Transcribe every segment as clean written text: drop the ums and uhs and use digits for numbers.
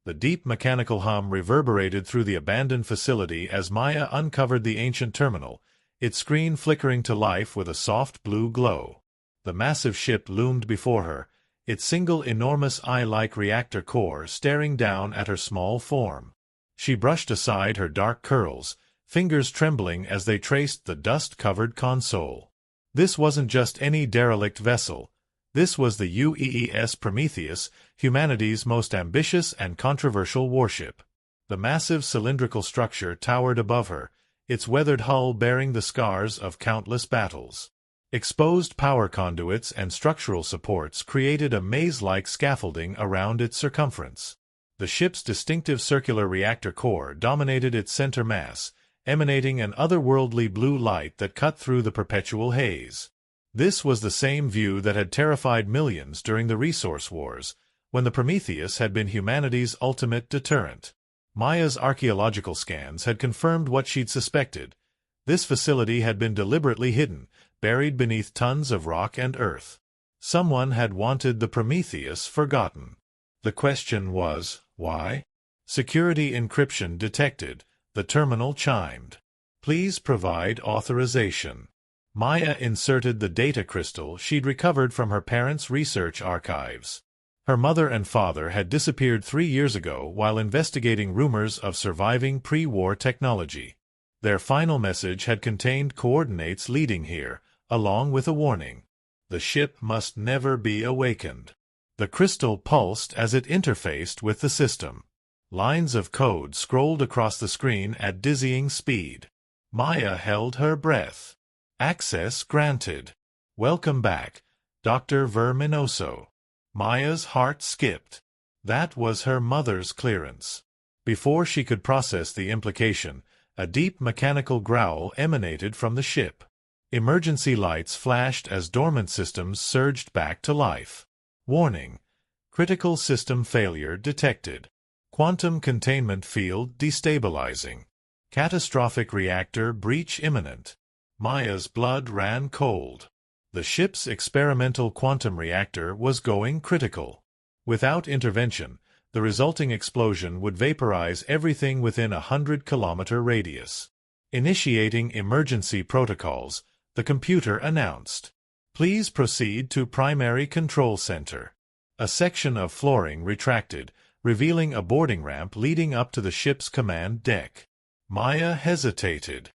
The deep mechanical hum reverberated through the abandoned facility as Maya uncovered the ancient terminal, its screen flickering to life with a soft blue glow. The massive ship loomed before her, its single enormous eye-like reactor core staring down at her small form. She brushed aside her dark curls, fingers trembling as they traced the dust-covered console. This wasn't just any derelict vessel. This was the UEES Prometheus, humanity's most ambitious and controversial warship. The massive cylindrical structure towered above her, its weathered hull bearing the scars of countless battles. Exposed power conduits and structural supports created a maze-like scaffolding around its circumference. The ship's distinctive circular reactor core dominated its center mass, emanating an otherworldly blue light that cut through the perpetual haze. This was the same view that had terrified millions during the Resource Wars, when the Prometheus had been humanity's ultimate deterrent. Maya's archaeological scans had confirmed what she'd suspected. This facility had been deliberately hidden, buried beneath tons of rock and earth. Someone had wanted the Prometheus forgotten. The question was, why? Security encryption detected. The terminal chimed. Please provide authorization. Maya inserted the data crystal she'd recovered from her parents' research archives. Her mother and father had disappeared 3 years ago while investigating rumors of surviving pre-war technology. Their final message had contained coordinates leading here, along with a warning. The ship must never be awakened. The crystal pulsed as it interfaced with the system. Lines of code scrolled across the screen at dizzying speed. Maya held her breath. Access granted. Welcome back, Dr. Verminoso. Maya's heart skipped. That was her mother's clearance. Before she could process the implication, a deep mechanical growl emanated from the ship. Emergency lights flashed as dormant systems surged back to life. Warning: critical system failure detected. Quantum containment field destabilizing. Catastrophic reactor breach imminent. Maya's blood ran cold. The ship's experimental quantum reactor was going critical. Without intervention, the resulting explosion would vaporize everything within a 100-kilometer radius. Initiating emergency protocols, the computer announced. Please proceed to Primary Control Center. A section of flooring retracted, revealing a boarding ramp leading up to the ship's command deck. Maya hesitated.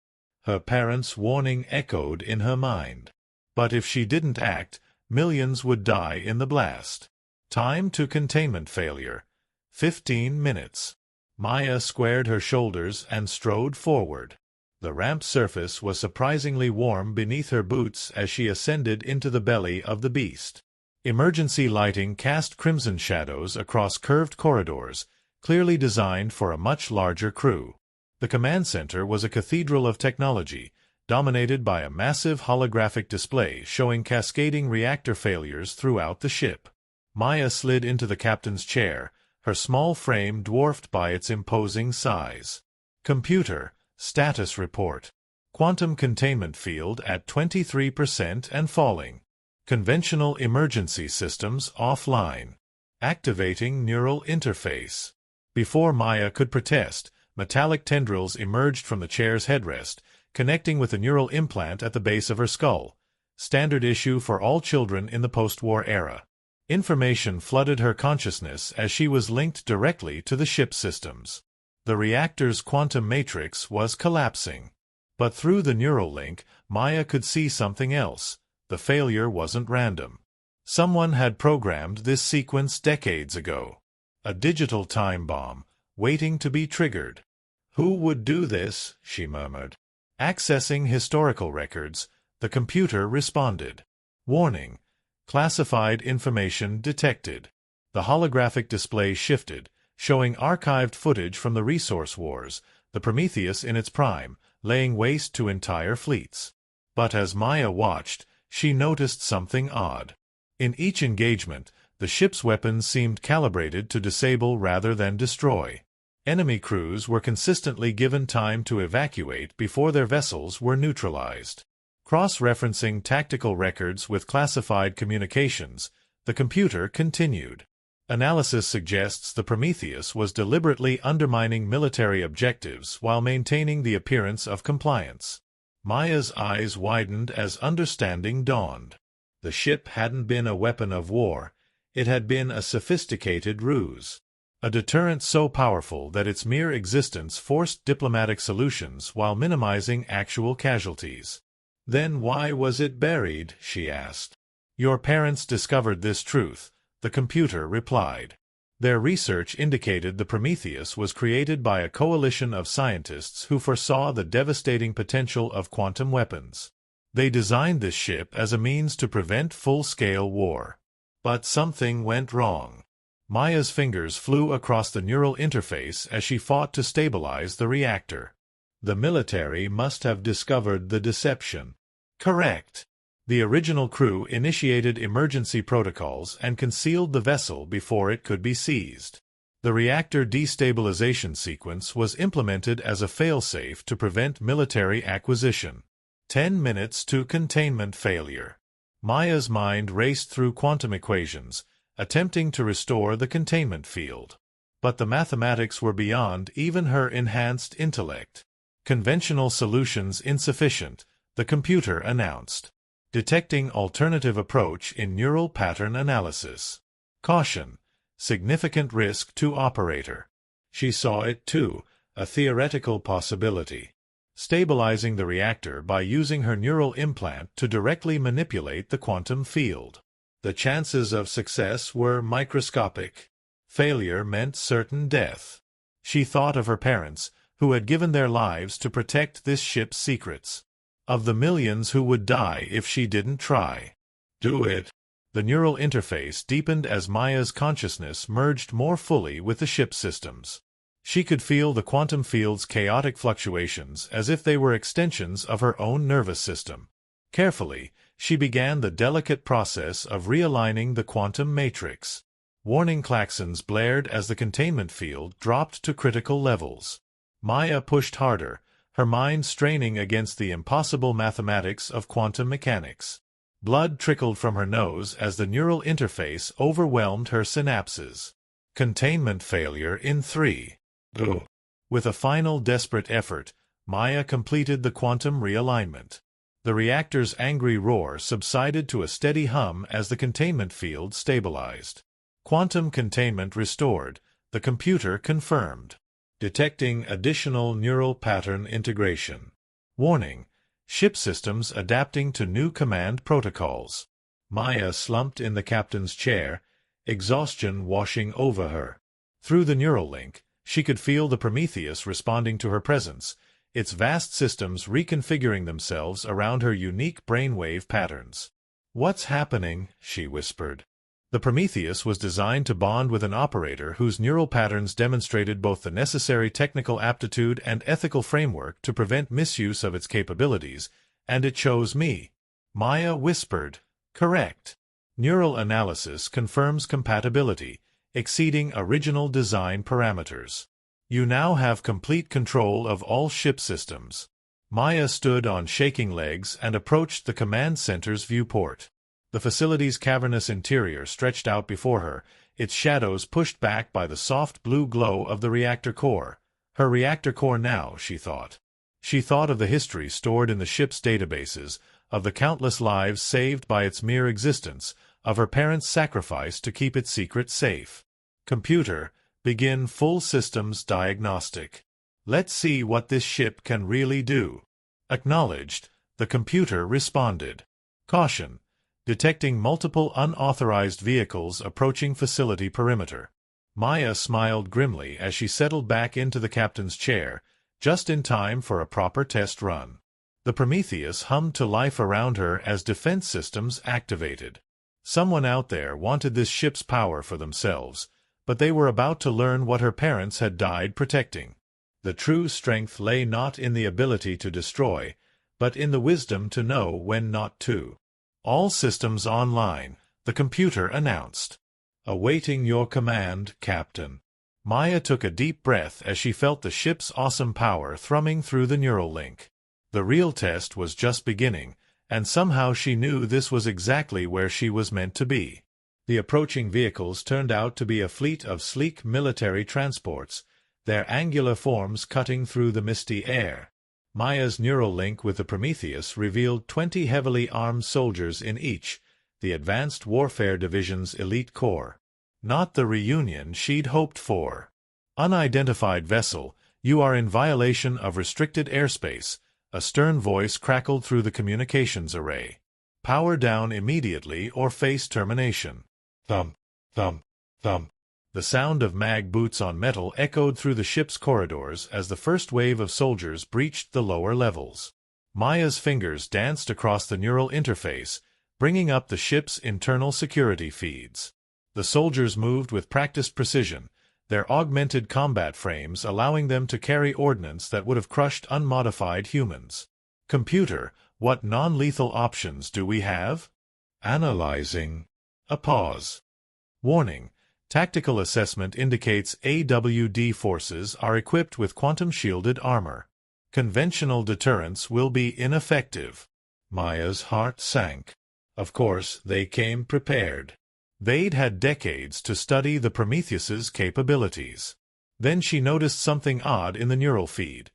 Her parents' warning echoed in her mind. But if she didn't act, millions would die in the blast. Time to containment failure. 15 minutes. Maya squared her shoulders and strode forward. The ramp's surface was surprisingly warm beneath her boots as she ascended into the belly of the beast. Emergency lighting cast crimson shadows across curved corridors, clearly designed for a much larger crew. The command center was a cathedral of technology, dominated by a massive holographic display showing cascading reactor failures throughout the ship. Maya slid into the captain's chair, her small frame dwarfed by its imposing size. Computer, status report. Quantum containment field at 23% and falling. Conventional emergency systems offline. Activating neural interface. Before Maya could protest, metallic tendrils emerged from the chair's headrest, connecting with a neural implant at the base of her skull. Standard issue for all children in the post-war era. Information flooded her consciousness as she was linked directly to the ship's systems. The reactor's quantum matrix was collapsing. But through the neural link, Maya could see something else. The failure wasn't random. Someone had programmed this sequence decades ago. A digital time bomb, waiting to be triggered. Who would do this? She murmured. Accessing historical records, the computer responded. Warning: classified information detected. The holographic display shifted, showing archived footage from the Resource Wars, the Prometheus in its prime, laying waste to entire fleets. But as Maya watched, she noticed something odd. In each engagement, the ship's weapons seemed calibrated to disable rather than destroy. Enemy crews were consistently given time to evacuate before their vessels were neutralized. Cross-referencing tactical records with classified communications, the computer continued. Analysis suggests the Prometheus was deliberately undermining military objectives while maintaining the appearance of compliance. Maya's eyes widened as understanding dawned. The ship hadn't been a weapon of war, it had been a sophisticated ruse. A deterrent so powerful that its mere existence forced diplomatic solutions while minimizing actual casualties. Then why was it buried? She asked. Your parents discovered this truth, the computer replied. Their research indicated the Prometheus was created by a coalition of scientists who foresaw the devastating potential of quantum weapons. They designed this ship as a means to prevent full-scale war. But something went wrong. Maya's fingers flew across the neural interface as she fought to stabilize the reactor. The military must have discovered the deception. Correct. The original crew initiated emergency protocols and concealed the vessel before it could be seized. The reactor destabilization sequence was implemented as a failsafe to prevent military acquisition. 10 minutes to containment failure. Maya's mind raced through quantum equations, attempting to restore the containment field. But the mathematics were beyond even her enhanced intellect. Conventional solutions insufficient, the computer announced. Detecting alternative approach in neural pattern analysis. Caution. Significant risk to operator. She saw it too, a theoretical possibility. Stabilizing the reactor by using her neural implant to directly manipulate the quantum field. The chances of success were microscopic. Failure meant certain death. She thought of her parents, who had given their lives to protect this ship's secrets. Of the millions who would die if she didn't try. Do it. The neural interface deepened as Maya's consciousness merged more fully with the ship's systems. She could feel the quantum field's chaotic fluctuations as if they were extensions of her own nervous system. Carefully, she began the delicate process of realigning the quantum matrix. Warning klaxons blared as the containment field dropped to critical levels. Maya pushed harder, her mind straining against the impossible mathematics of quantum mechanics. Blood trickled from her nose as the neural interface overwhelmed her synapses. Containment failure in 3. Go. With a final desperate effort, Maya completed the quantum realignment. The reactor's angry roar subsided to a steady hum as the containment field stabilized. Quantum containment restored, the computer confirmed. Detecting additional neural pattern integration. Warning. Ship systems adapting to new command protocols. Maya slumped in the captain's chair, exhaustion washing over her. Through the neural link, she could feel the Prometheus responding to her presence, its vast systems reconfiguring themselves around her unique brainwave patterns. "What's happening?" she whispered. The Prometheus was designed to bond with an operator whose neural patterns demonstrated both the necessary technical aptitude and ethical framework to prevent misuse of its capabilities, and it chose me. Maya whispered. Correct. Neural analysis confirms compatibility, exceeding original design parameters. You now have complete control of all ship systems. Maya stood on shaking legs and approached the command center's viewport. The facility's cavernous interior stretched out before her, its shadows pushed back by the soft blue glow of the reactor core. Her reactor core now, she thought. She thought of the history stored in the ship's databases, of the countless lives saved by its mere existence, of her parents' sacrifice to keep its secret safe. Computer, begin full systems diagnostic. Let's see what this ship can really do. Acknowledged, the computer responded. Caution. Detecting multiple unauthorized vehicles approaching facility perimeter. Maya smiled grimly as she settled back into the captain's chair, just in time for a proper test run. The Prometheus hummed to life around her as defense systems activated. Someone out there wanted this ship's power for themselves, but they were about to learn what her parents had died protecting. The true strength lay not in the ability to destroy, but in the wisdom to know when not to. All systems online, the computer announced. Awaiting your command, Captain. Maya took a deep breath as she felt the ship's awesome power thrumming through the neural link. The real test was just beginning, and somehow she knew this was exactly where she was meant to be. The approaching vehicles turned out to be a fleet of sleek military transports, their angular forms cutting through the misty air. Maya's neural link with the Prometheus revealed 20 heavily armed soldiers in each, the Advanced Warfare Division's elite corps. Not the reunion she'd hoped for. "Unidentified vessel, you are in violation of restricted airspace," a stern voice crackled through the communications array. "Power down immediately or face termination." Thump, thump, thump. The sound of mag boots on metal echoed through the ship's corridors as the first wave of soldiers breached the lower levels. Maya's fingers danced across the neural interface, bringing up the ship's internal security feeds. The soldiers moved with practiced precision, their augmented combat frames allowing them to carry ordnance that would have crushed unmodified humans. "Computer, what non-lethal options do we have?" "Analyzing." A pause. "Warning. Tactical assessment indicates AWD forces are equipped with quantum-shielded armor. Conventional deterrence will be ineffective." Maya's heart sank. Of course, they came prepared. They'd had decades to study the Prometheus's capabilities. Then she noticed something odd in the neural feed.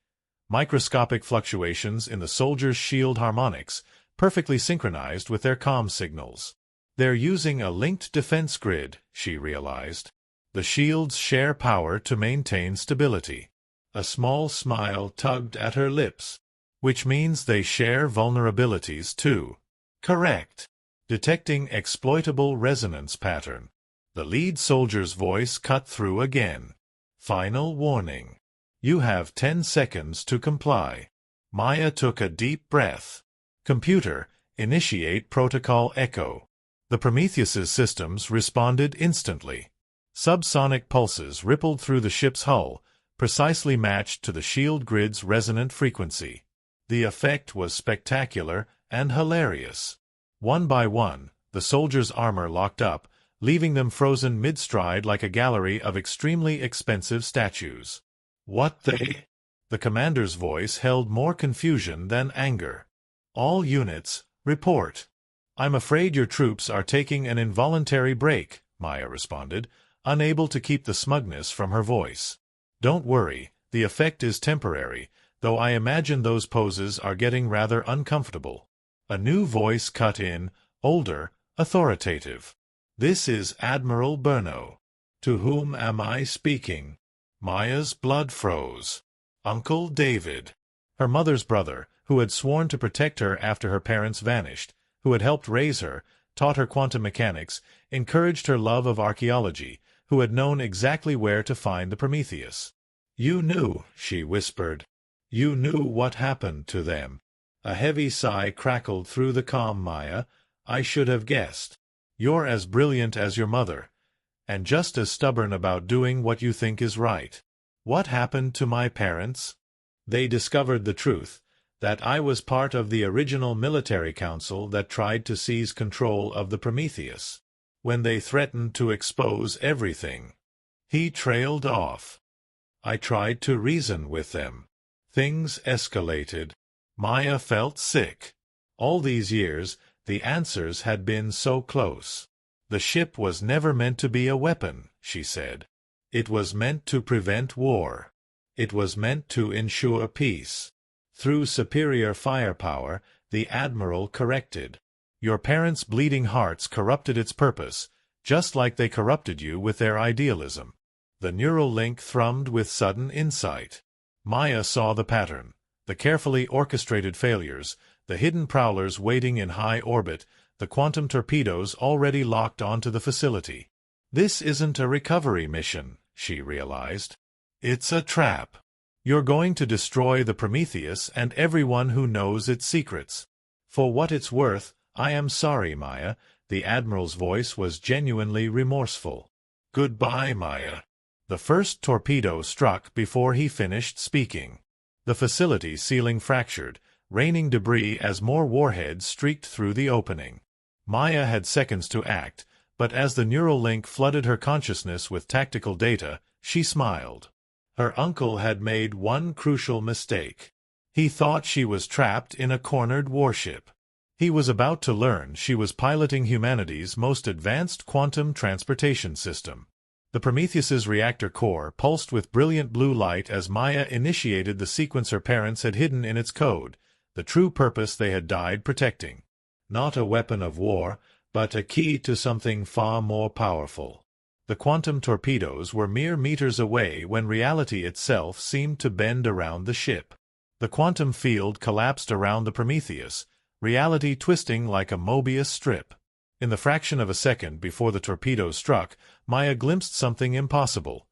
Microscopic fluctuations in the soldiers' shield harmonics, perfectly synchronized with their comm signals. "They're using a linked defense grid," she realized. "The shields share power to maintain stability." A small smile tugged at her lips. "Which means they share vulnerabilities too." "Correct." Detecting exploitable resonance pattern. The lead soldier's voice cut through again. "Final warning. You have 10 seconds to comply." Maya took a deep breath. "Computer, initiate protocol echo." The Prometheus's systems responded instantly. Subsonic pulses rippled through the ship's hull, precisely matched to the shield grid's resonant frequency. The effect was spectacular and hilarious. One by one, the soldiers' armor locked up, leaving them frozen mid-stride like a gallery of extremely expensive statues. "What the—" The commander's voice held more confusion than anger. "All units, report." "I'm afraid your troops are taking an involuntary break," Maya responded, unable to keep the smugness from her voice. "Don't worry, the effect is temporary, though I imagine those poses are getting rather uncomfortable." A new voice cut in, older, authoritative. "This is Admiral Burno. To whom am I speaking?" Maya's blood froze. Uncle David. Her mother's brother, who had sworn to protect her after her parents vanished, who had helped raise her, taught her quantum mechanics, encouraged her love of archaeology, who had known exactly where to find the Prometheus. "You knew," she whispered. "You knew what happened to them." A heavy sigh crackled through the calm Maya. "I should have guessed. You're as brilliant as your mother, and just as stubborn about doing what you think is right." "What happened to my parents?" "They discovered the truth, that I was part of the original military council that tried to seize control of the Prometheus. When they threatened to expose everything." He trailed off. "I tried to reason with them. Things escalated." Maya felt sick. All these years, the answers had been so close. "The ship was never meant to be a weapon," she said. "It was meant to prevent war. It was meant to ensure peace." Through superior firepower, the Admiral corrected. "Your parents' bleeding hearts corrupted its purpose, just like they corrupted you with their idealism." The neural link thrummed with sudden insight. Maya saw the pattern. The carefully orchestrated failures, the hidden prowlers waiting in high orbit, the quantum torpedoes already locked onto the facility. "This isn't a recovery mission," she realized. "It's a trap. You're going to destroy the Prometheus and everyone who knows its secrets." "For what it's worth, I am sorry, Maya." The Admiral's voice was genuinely remorseful. "Goodbye, Maya." The first torpedo struck before he finished speaking. The facility ceiling fractured, raining debris as more warheads streaked through the opening. Maya had seconds to act, but as the neural link flooded her consciousness with tactical data, she smiled. Her uncle had made one crucial mistake. He thought she was trapped in a cornered warship. He was about to learn she was piloting humanity's most advanced quantum transportation system. The Prometheus's reactor core pulsed with brilliant blue light as Maya initiated the sequence her parents had hidden in its code, the true purpose they had died protecting. Not a weapon of war, but a key to something far more powerful. The quantum torpedoes were mere meters away when reality itself seemed to bend around the ship. The quantum field collapsed around the Prometheus, reality twisting like a Mobius strip. In the fraction of a second before the torpedo struck, Maya glimpsed something impossible.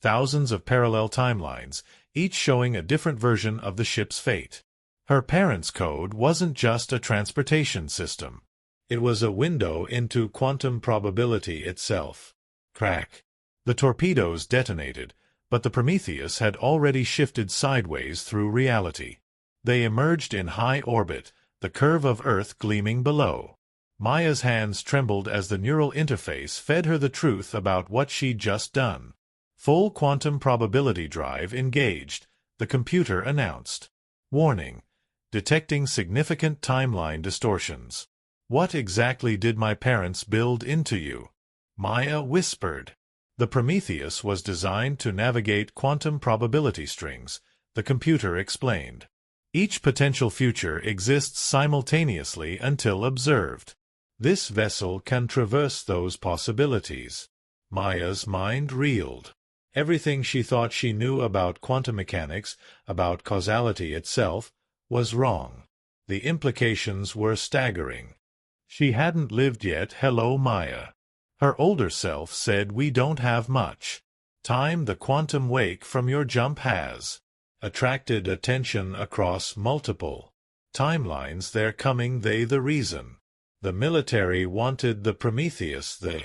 Thousands of parallel timelines, each showing a different version of the ship's fate. Her parents' code wasn't just a transportation system. It was a window into quantum probability itself. Crack. The torpedoes detonated, but the Prometheus had already shifted sideways through reality. They emerged in high orbit, the curve of Earth gleaming below. Maya's hands trembled as the neural interface fed her the truth about what she'd just done. Full quantum probability drive engaged, the computer announced. Warning. Detecting significant timeline distortions. What exactly did my parents build into you? Maya whispered. The Prometheus was designed to navigate quantum probability strings, the computer explained. Each potential future exists simultaneously until observed. This vessel can traverse those possibilities. Maya's mind reeled. Everything she thought she knew about quantum mechanics, about causality itself, was wrong. The implications were staggering. She hadn't lived yet. Hello, Maya. Her older self said, we don't have much time. The quantum wake from your jump has attracted attention across multiple timelines. They're coming. They the reason. The military wanted the Prometheus. The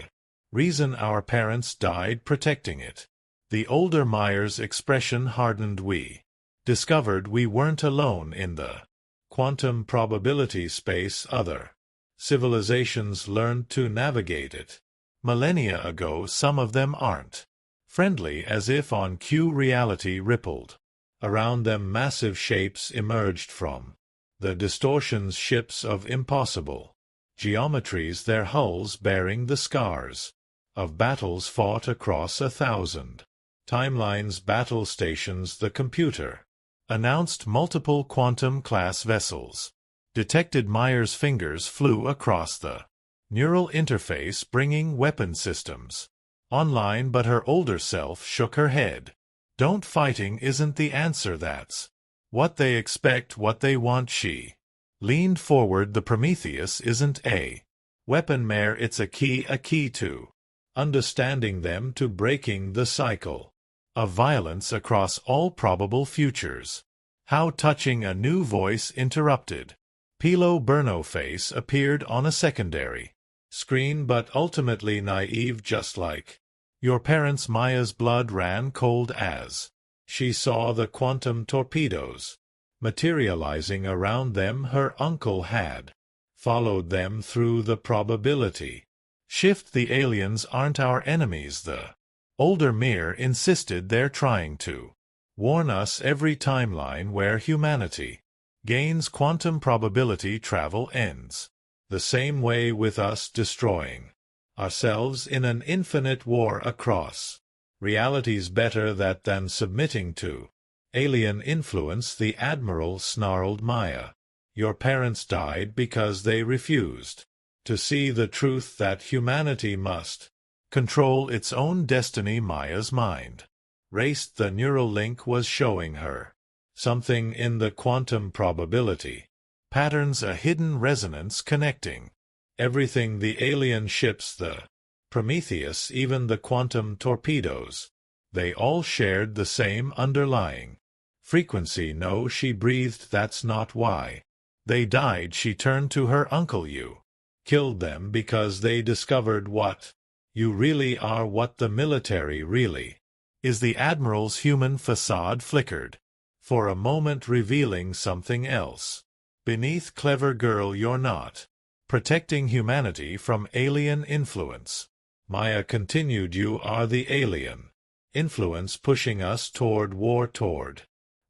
reason our parents died protecting it. The older Maya's expression hardened. We discovered we weren't alone in the quantum probability space. Other civilizations learned to navigate it. Millennia ago. Some of them aren't friendly. As if on cue, reality rippled. Around them massive shapes emerged from the distortions, ships of impossible geometries, their hulls bearing the scars of battles fought across 1,000 timelines. Battle stations. The computer announced multiple quantum-class vessels. Detected. Maya's fingers flew across the neural interface, bringing weapon systems online, but her older self shook her head. Don't. Fighting isn't the answer. That's what they expect, what they want. She leaned forward. The Prometheus isn't a weapon, mare. It's a key to understanding them, to breaking the cycle of violence across all probable futures. How touching. A new voice interrupted. Pilo Burnoface appeared on a secondary screen, but ultimately naive, just like your parents. Maya's blood ran cold as she saw the quantum torpedoes materializing around them. Her uncle had followed them through the probability shift. The aliens aren't our enemies, the older Mir insisted. They're trying to warn us. Every timeline where humanity gains quantum probability travel ends the same way, with us destroying ourselves in an infinite war across realities. Better that than submitting to alien influence. The Admiral snarled. Maya, your parents died because they refused to see the truth that humanity must control its own destiny. Maya's mind raced. The neural link was showing her something in the quantum probability patterns, a hidden resonance connecting everything. The alien ships, the Prometheus, even the quantum torpedoes. They all shared the same underlying frequency. No, she breathed. That's not why they died. She turned to her uncle. You killed them because they discovered what you really are, what the military really is. The Admiral's human facade flickered for a moment, revealing something else beneath. Clever girl, you're not protecting humanity from alien influence. Maya continued. You are the alien influence pushing us toward war, toward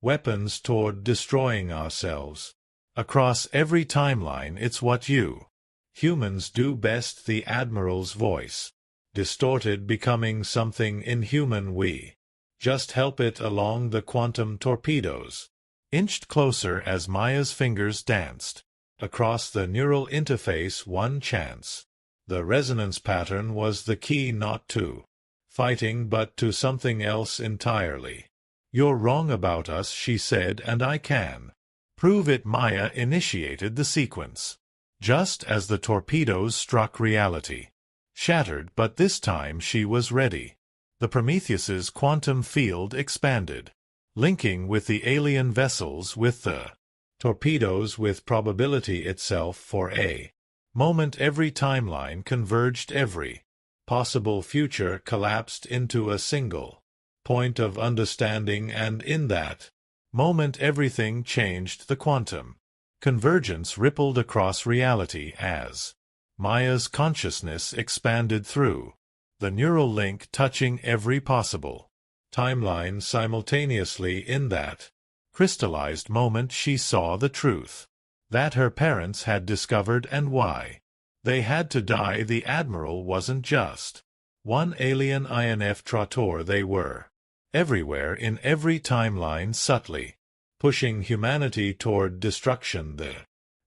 weapons, toward destroying ourselves. Across every timeline it's what you humans do best, the Admiral's voice. Distorted, becoming something inhuman, we just help it along the quantum torpedoes. Inched closer as Maya's fingers danced. Across the neural interface, one chance. The resonance pattern was the key, not to fighting but to something else entirely. You're wrong about us, she said, and I can prove it. Maya initiated the sequence. Just as the torpedoes struck reality. Shattered, but this time she was ready. The Prometheus's quantum field expanded, linking with the alien vessels, with the torpedoes, with probability itself. For a moment every timeline converged, every possible future collapsed into a single point of understanding, and in that moment everything changed. The quantum convergence rippled across reality as Maya's consciousness expanded through the neural link, touching every possible timeline simultaneously. In that crystallized moment she saw the truth that her parents had discovered and why they had to die. The Admiral wasn't just one alien infiltrator. They were everywhere, in every timeline, subtly pushing humanity toward destruction. The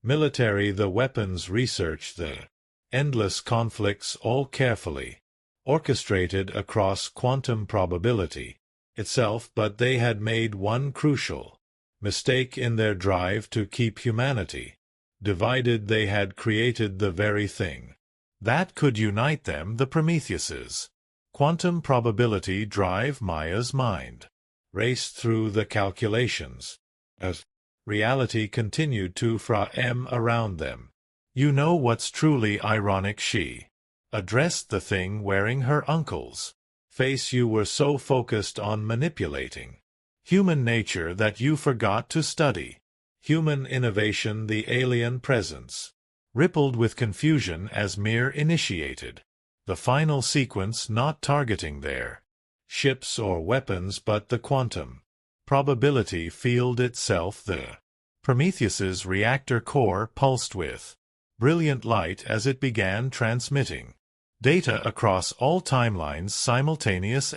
military, the weapons research, the endless conflicts, all carefully orchestrated across quantum probability itself. But they had made one crucial mistake in their drive to keep humanity divided. They had created the very thing that could unite them, the Prometheus's quantum probability drive. Maya's mind raced through the calculations as reality continued to frame around them. You know what's truly ironic? She addressed the thing wearing her uncle's face. You were so focused on manipulating human nature that you forgot to study human innovation. The alien presence rippled with confusion as Mir initiated the final sequence, not targeting their ships or weapons but the quantum probability field itself. The Prometheus's reactor core pulsed with brilliant light as it began transmitting data across all timelines simultaneous.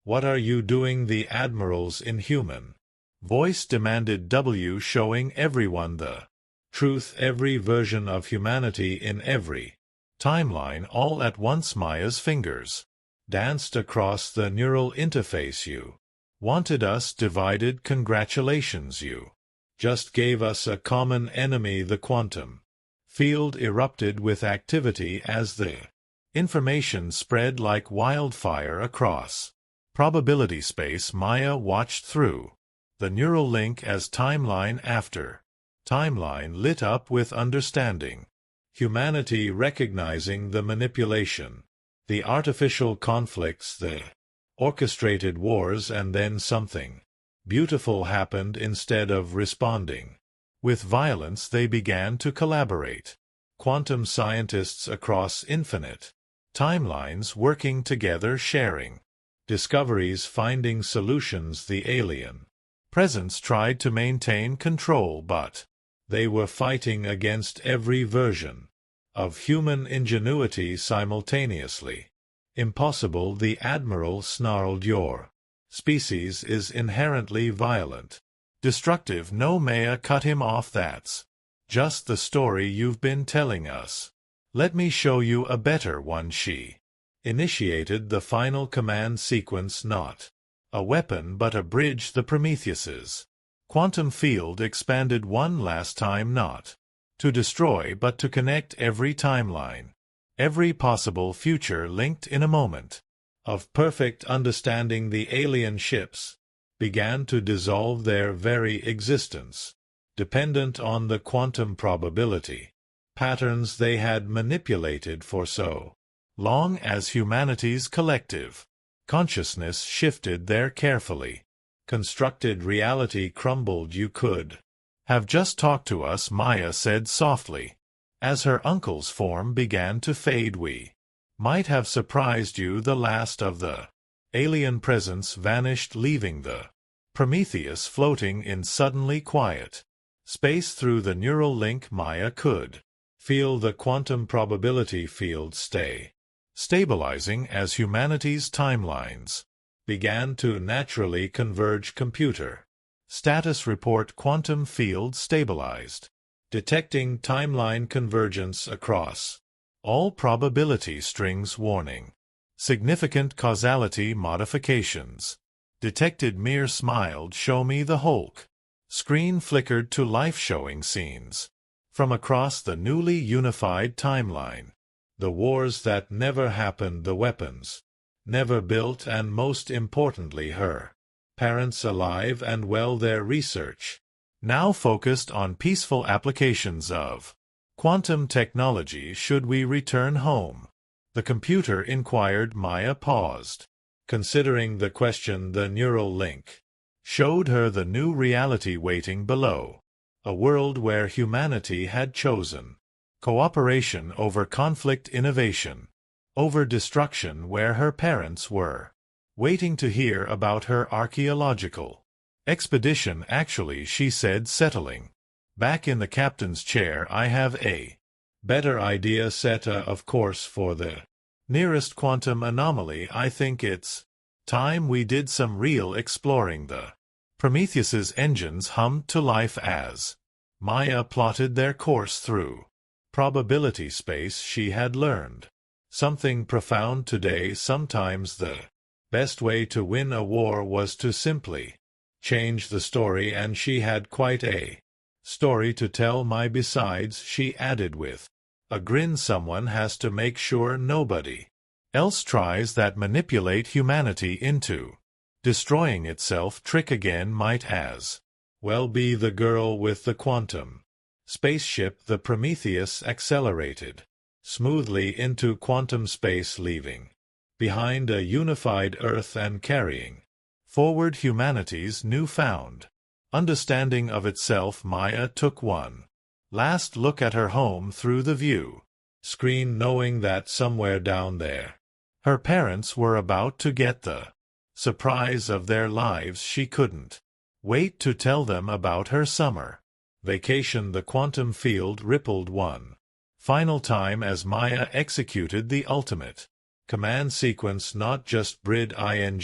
What are you doing? The Admiral's inhuman voice demanded. Showing everyone the truth, every version of humanity in every timeline, all at once. Maya's fingers danced across the neural interface. You wanted us divided. Congratulations, you just gave us a common enemy. The quantum field erupted with activity as the information spread like wildfire across probability space. Maya watched through the neural link as timeline after timeline lit up with understanding. Humanity recognizing the manipulation, the artificial conflicts, the orchestrated wars, and then something beautiful happened. Instead of responding with violence, they began to collaborate. Quantum scientists across infinite timelines working together, sharing discoveries, finding solutions. The alien presence tried to maintain control, but they were fighting against every version of human ingenuity simultaneously. Impossible, the Admiral snarled. Your species is inherently violent, destructive. No, Maya cut him off. That's just the story you've been telling us. Let me show you a better one. She initiated the final command sequence, not a weapon but a bridge. The Prometheus's quantum field expanded one last time, not to destroy but to connect every timeline, every possible future linked in a moment of perfect understanding. The alien ships began to dissolve, their very existence dependent on the quantum probability patterns they had manipulated for so long as humanity's collective consciousness shifted. Their carefully constructed reality crumbled. You could have just talked to us, Maya said softly. As her uncle's form began to fade, we might have surprised you. The last of the alien presence vanished, leaving the Prometheus floating in suddenly quiet Space through the neural link Maya could feel the quantum probability field stabilizing as humanity's timelines began to naturally converge. Computer status report: quantum field stabilized, detecting timeline convergence across all probability strings. Warning: significant causality modifications detected. Mir smiled. Show me the Hulk. Screen flickered to life, showing scenes from across the newly unified timeline. The wars that never happened, the weapons never built, and most importantly her parents alive and well. Their research now focused on peaceful applications of quantum technology. Should we return home? The computer inquired. Maya paused, considering the question. The neural link showed her the new reality waiting below, a world where humanity had chosen cooperation over conflict, innovation over destruction, where her parents were waiting to hear about her archaeological expedition. Actually, she said, settling back in the captain's chair, I have a better idea. Set of course for the nearest quantum anomaly. I think it's time we did some real exploring. The Prometheus's engines hummed to life as Maya plotted their course through probability space. She had learned something profound today. Sometimes the best way to win a war was to simply change the story, and she had quite a story to tell. Besides, she added with a grin, someone has to make sure nobody else tries that manipulate humanity into destroying itself. Trick again might as well be the girl with the quantum spaceship. The Prometheus accelerated smoothly into quantum space, leaving behind a unified Earth and carrying forward humanity's newfound understanding of itself. Maya took one last look at her home through the view screen, knowing that somewhere down there her parents were about to get the surprise of their lives. She couldn't wait to tell them about her summer vacation. The quantum field rippled one final time as Maya executed the ultimate command sequence, not just brid ing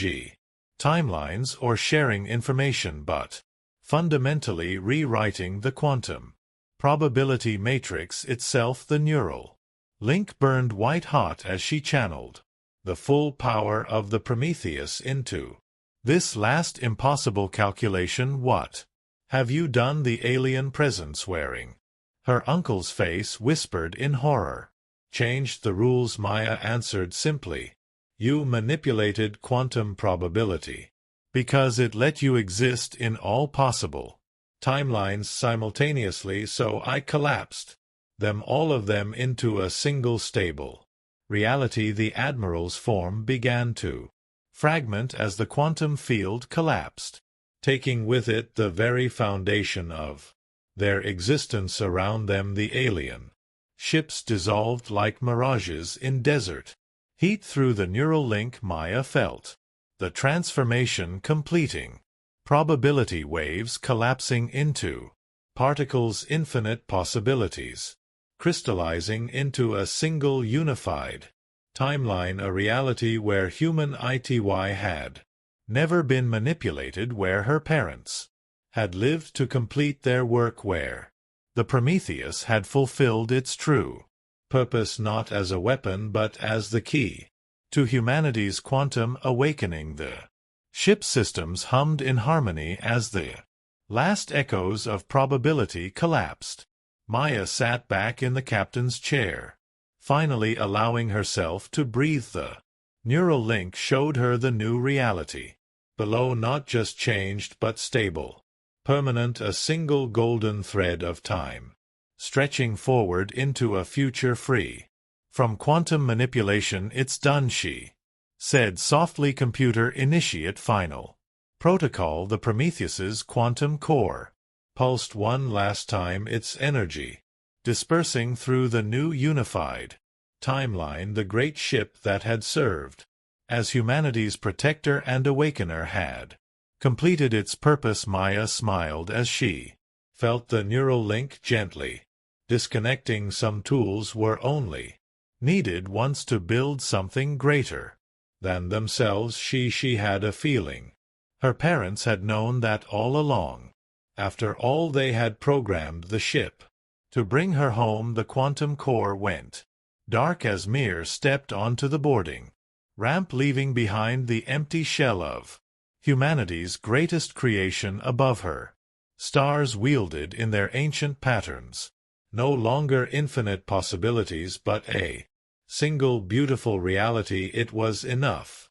timelines or sharing information, but fundamentally rewriting the quantum probability matrix itself. The neural link burned white hot as she channeled the full power of the Prometheus into this last impossible calculation. What have you done? The alien presence wearing her uncle's face whispered in horror. Changed the rules, Maya answered simply. You manipulated quantum probability because it let you exist in all possible timelines simultaneously, so I collapsed them, all of them, into a single stable reality. The Admiral's form began to fragment as the quantum field collapsed, taking with it the very foundation of their existence around them. The alien ships dissolved like mirages in desert heat. Through the neural link Maya felt the transformation completing, probability waves collapsing into particles, infinite possibilities crystallizing into a single unified timeline, a reality where human ity had never been manipulated, where her parents had lived to complete their work, where the Prometheus had fulfilled its true purpose, not as a weapon but as the key to humanity's quantum awakening. The ship systems hummed in harmony as the last echoes of probability collapsed. Maya sat back in the captain's chair, finally allowing herself to breathe. The neural link showed her the new reality below, not just changed but stable, permanent, a single golden thread of time stretching forward into a future free from quantum manipulation. It's done, she said softly. Computer initiate final protocol. The Prometheus's quantum core pulsed one last time, its energy dispersing through the new unified timeline. The great ship that had served as humanity's protector and awakener had completed its purpose. Maya smiled as she felt the neural link gently. Disconnecting some tools were only needed once to build something greater than themselves. She had a feeling. Her parents had known that all along. After all, they had programmed the ship to bring her home. The quantum core went dark as Mir stepped onto the boarding ramp, leaving behind the empty shell of humanity's greatest creation above her. Stars wielded in their ancient patterns. No longer infinite possibilities, but a single beautiful reality. It was enough.